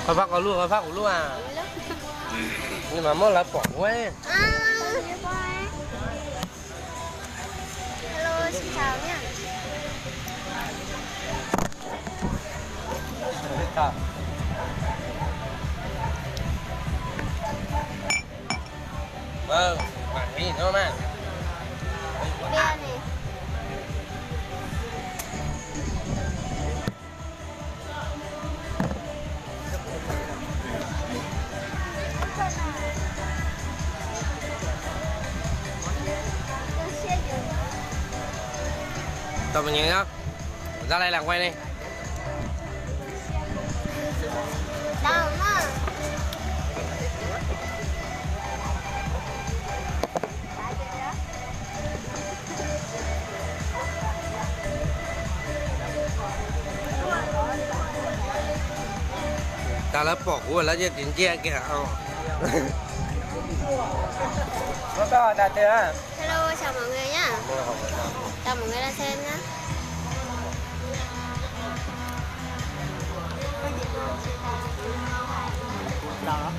Con phát của luôn à. Nhưng mà món lá bỏ quá. Hello, xin chào nhé. Vâng, bạn nghĩ gì nữa mà. Bia này. Tao mình nhớ nhá. Ra đây làm quay đi. Đâu mà. Ta lớp bỏ của lá trên chia kìa. Nó có đạt chưa? Hello, chào mọi người nhá. Chào mọi người đang xem nhá. Đâu đó?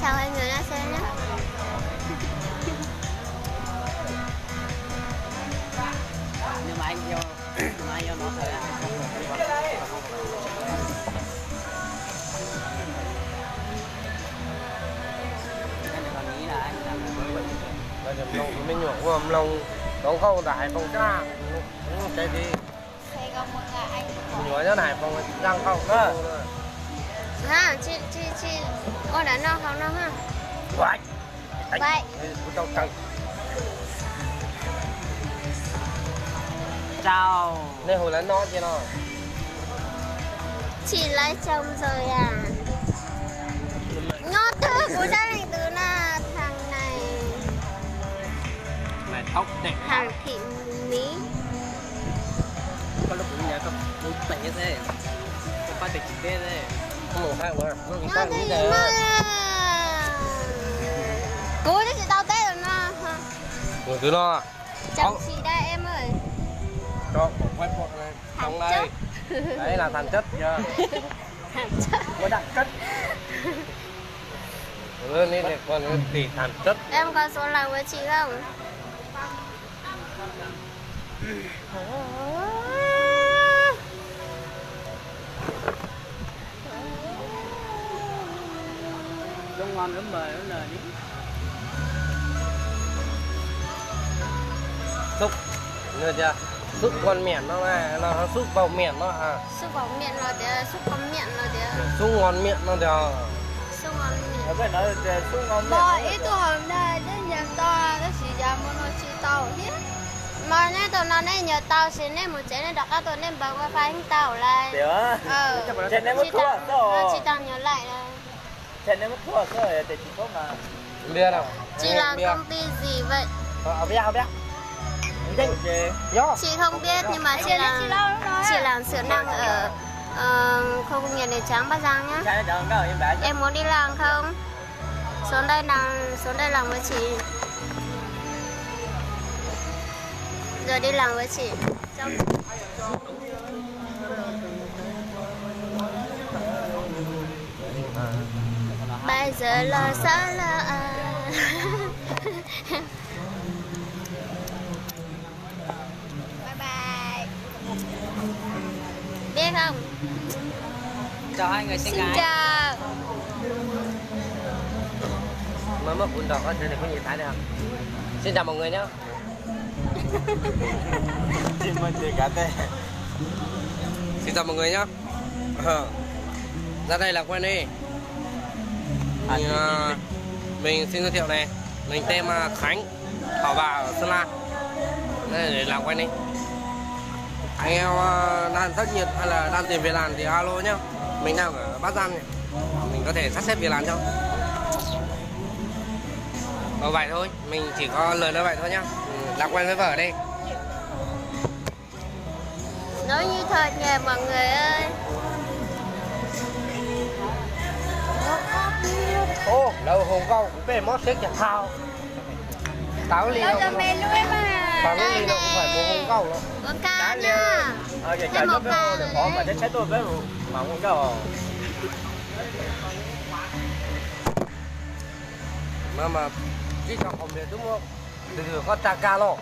Chào mọi người đang xem nhá. Nhưng mà anh yêu nó thôi á. Anh còn nghĩ là anh làm Bây giờ lòng mình nhổ qua lòng đóng khâu đại phòng ra. Cái gì? Thầy có một là anh. Nhổ nhớ này phòng răng khâu đó. Ha, chị ôi đã no không no ha. Vậy. Vậy. Tao căng. chào. Đây hồi là nó chứ nó. Chị lấy chồng rồi à? Nó thứ của gia đình từ là thằng này. Mày tóc đẹp. Thằng Thị Mỹ. Có lúc cũng nhớ không tệ thế. Có phải tệ chỉ thế thế. Không một khác nữa. Nó thì mà. Cô thì chị tao tết rồi nó. Ngồi từ nó. Chồng chị đây em ơi. Cho quay bộ này. Trong đây. Đấy là thành chất chưa? Thằng chất. Có đẳng chất. Ừ, nên là còn tỷ thành chất. Em có số lòng với chị không? Đông ngon lắm mời nó lời đi. Xúc. Nghe chưa? Xúc con miệng nó này, nó xúc vào miệng nó à. Xúc vào miệng rồi thì xúc vào miệng rồi thì Xúc ngon miệng nó thì xúc ngon miệng. Ở bên đó xuống ngon Bỏ ít tu hồng đây đến nhà to nó chỉ ra một nó chỉ tàu hết. Mà nên tụi nó nên nhờ tàu xin nên một chế nên đặt các tụi nên bằng wifi anh tàu lại. Được. Trên em mất thua nó chỉ tăng nhớ lại là. Trên em mất thua rồi thì chỉ có mà. Bia nào? Chị làm công ty gì vậy? Biết. Chị không biết nhưng mà chị làm sữa năng ở khu công nghiệp Đề Trắng Bắc Giang nhá. Em muốn đi làm không? Xuống đây làm với chị. Giờ đi làm với chị. Bây giờ là sao là bye bye. Biết không? Chào hai người xinh Xin gái. chào. Mới mất cuốn đọc á, thế này có gì thái được không? Xin chào mọi người nhé. Chim mình thì cả tê. Xin chào mọi người nhé. Ra đây làm quen đi. Mình xin giới thiệu này. Mình tên Khánh, Thảo Bà ở Sơn La. Đây để làm quen đi. Anh em đang thất nghiệp hay là đang tìm việc làm thì alo nhá. Mình đang ở Bắc Giang này. Mình có thể sắp xếp việc làm cho. Vậy thôi, mình chỉ có lời nói vậy thôi nhá. Làm quen với vợ đi. Nói như thật nhờ mọi người ơi. Ô, lâu hôm câu cũng về mót xếp chặt thao. Táo liền. Cho mẹ nuôi mà. Thằng cái gì nó cũng phải mua con câu đó. Con cá nha. Cái cá nó phải được có mà chết tôi với mà con câu. Mà cái trong phòng này đúng không? Từ có tra ca lo.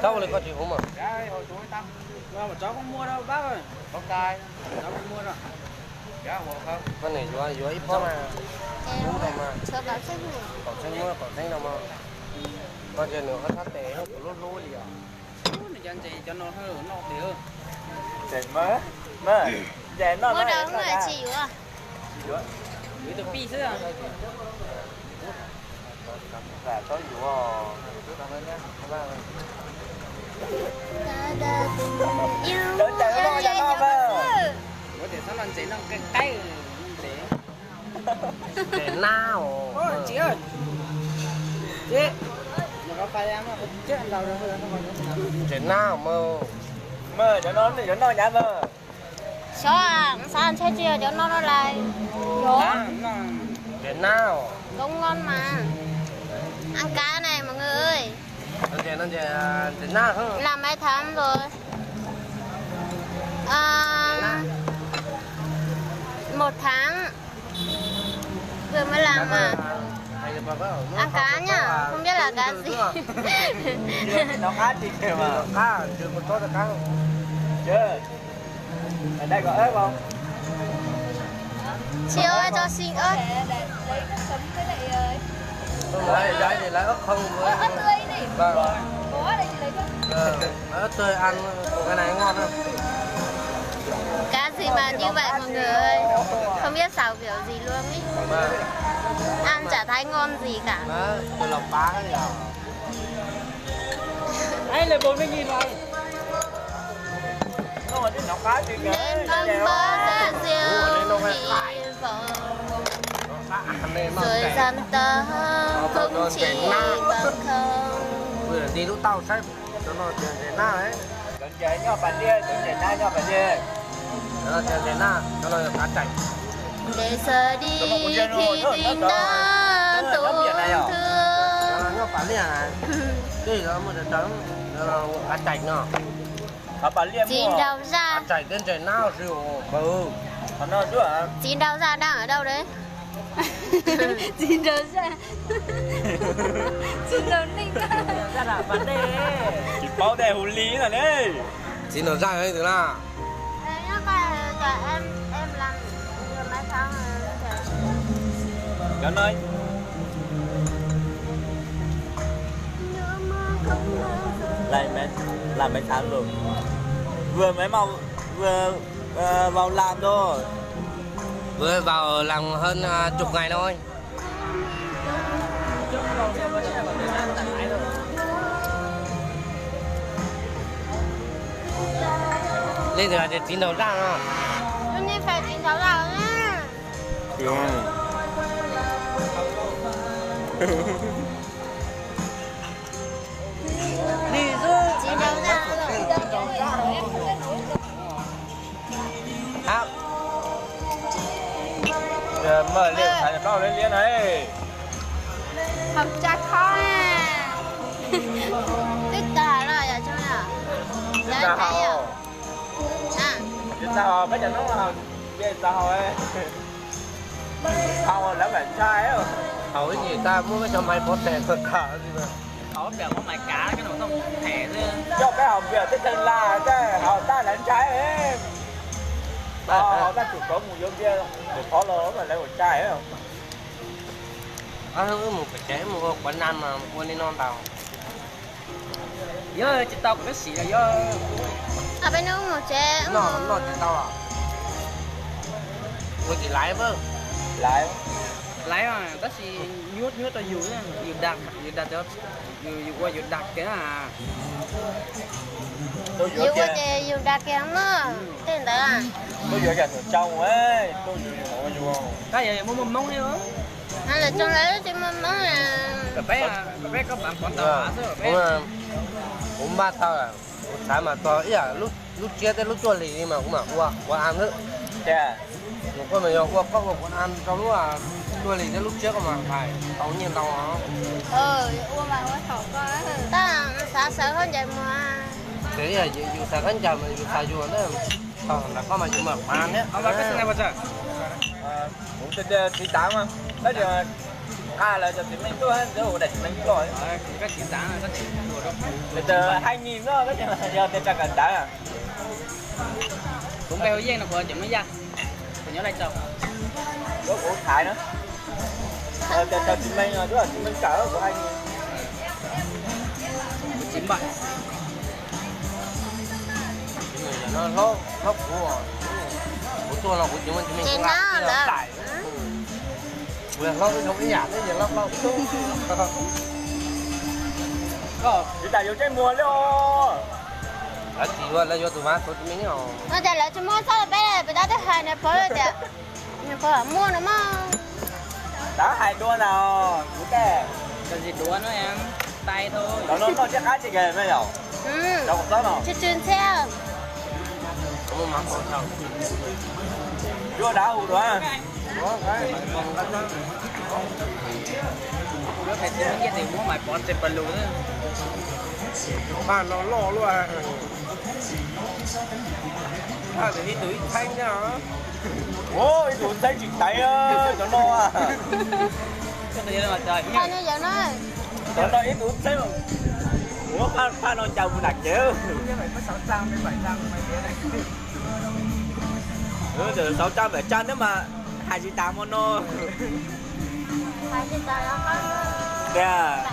Đâu lại có chịu không mà? Cái hồi tuổi tăng. Mà cháu không mua đâu bác ơi. Con cài. Cháu không mua đâu. Giá một không? Con này vừa ít phó mà. Đúng rồi mà. Cho bảo xanh này. Còn xanh đâu mà. Còn giờ nữa hết tệ hết lố lố gì à? Này cho anh chị cho nó hơi nó tiểu. Chèn mớ chèn nó Mua đâu người chịu à? Gửi từ pi xưa. là có vụ Đến chạy nó cho nó về. Có thể sao lần chị nó cái Để nào? chị ơi. Chị. Mà có phải em không? Chết anh đâu rồi Để nào mơ cho nó nhả mơ. Sao anh sẽ chia cho nó lại. Để nào? Cũng ngon mà. Ăn cá này mọi người ơi. Nó để nào không? Làm mấy tháng rồi. Một tháng vừa mới làm mà. Ăn cá nhá, không biết là cá gì. Nó cá gì kìa mà. Cá, chưa một tốt là cá. Chưa. Ở đây có ớt không? Chị ơi cho xin ớt. Đấy thì lấy ớt không với ớt tươi này. Vâng. Có đây chị lấy cho. Ớt tươi ăn của cái này ngon không? Cá gì mà như vậy mọi người ơi. Không biết xào kiểu gì luôn ý. Ăn chả thấy ngon gì cả. Đó, tôi lọc bá cái gì à? Anh lấy 40.000 rồi. Nó mà cái nọc cá gì kìa. Nên băng bơ ra rượu thì vợ. Rồi dần tơ không chỉ bằng không. Bây giờ đi lúc tao xếp cho nó tiền để na đấy. Đừng chạy nhau bạn đi, đừng chạy na nhau bạn đi. Đó tiền để na, cho nó cá chạch. Để giờ đi khi tình đã tổn thương. Nó phải liền này. Cái đó một trắng, cá chạch nó. Chín đầu ra. Cá chạch đến trời nào rượu bự. Nó chứ à? Chín đầu ra đang ở đâu đấy? Chín đầu ra. Chín đầu ninh. Ra là vấn đề. Chị bao đề hồn lý rồi đấy. Xin nó ra ấy từ nào? Đấy nó cả em làm nhiều mấy tháng rồi. Cảm ơn. Làm mấy tháng rồi. Vừa mới vừa vào làm thôi. Vừa vào làm hơn chục ngày thôi. Lên rồi để chín đầu ra nó. Hôm nay phải chín đầu ra nhá. Đi chứ. Chín đầu ra rồi. À. Giờ mở lên phải nó lên liền ấy. Học chắc khó à. Tích tà rồi ở trong nào. Đấy thấy à. Sao bây giờ nó biết sao ấy. Sao là bạn trai ấy. Hỏi gì ta muốn cho mày có tiền tất cả gì mà. Có biểu có mày cá cái nó không thẻ chứ. Cho cái học việc cái tên là cái họ ta là anh trai ấy. Họ ta chủ có một giống kia để khó lớn mà lấy một trai ấy không? Một cái chế một quán ăn mà quên đi non tàu. Nhớ chị tao cái xỉ là do. À bênนู้một chế. Nó chỉ tao à. Tôi chỉ lái vâng. Lại Lái mà cái gì nhút tao dù đặt cho dù qua dù đặt cái à. tôi Dù qua chế dù đặt cái mà. Tên đó à. tôi vừa gần trong ấy tôi vừa ngồi vô. Cái gì muốn mông đi không? Hay là trong đấy thì mong là Cà phê có bạn con tàu hỏa chứ cà cũng ba tao là sáng mà to ý là lúc chia tới lúc chua lì đi mà cũng mà qua ăn nữa. Chà. Một con mình qua có một con ăn trong lúc là chua lì tới lúc trước mà phải tao nhiên tao nó. uống mà uống thỏ quá. Ta Sợ sợ hơn vậy mà. Thế là dù sao cái chồng dù sao dù nó còn là có mà dù mở màn nhé. Ông bà cái này bao giờ? Cũng tên chị tám mà. Bây giờ là cho mình tôi hết rồi để mình rồi. Cái chỉ giá là rất nhiều đâu. Bây giờ 2.000 đó cái giờ tiền chắc cần trả à. Cũng bèo dây nó vừa chậm mới ra. Còn nhớ lại chồng. Có của Thái nữa. Cho chị mình rồi, tức là chị mình cỡ của 2.000. 9 bạn. Nó của tôi là của chúng mình Trên cũng nó làm là tải. Vừa nó không cái nhạt đấy, giờ nó Có. Chị ta vô trái mua luôn. Đó chỉ là vô tụi má tôi mình rồi. nó trả lại cho mua sao là bé này phải đá tới hai này phở rồi chị. Mình phở mua nữa mà. Đó 2 đua nào. Đúng kìa. Cần gì đũa nữa em. Tay thôi. Đó nó chắc cá chị ghề mới đâu. Đâu có tốt đâu. Chứ chuyên xe. Không mặc khẩu trang. Vô đá hù đó. Đó cái còn cái đó. Nó phải thêm cái gì mua mày bỏ trên bàn luôn á. Bà nó lò luôn à. À thì đi túi thanh nhá. Ôi, tụi tay chị tay ơi, cho nó à. Cái gì đó mà trời. Thôi như vậy nói. Cho nó ít tụi tay mà. Ủa, pha nó chào mình đặt chứ. Phải có 600 đến 700 mấy cái này. Giờ 600 700 nếu mà 2 chị 8 nó. 2 chị 8 nó có. Kìa.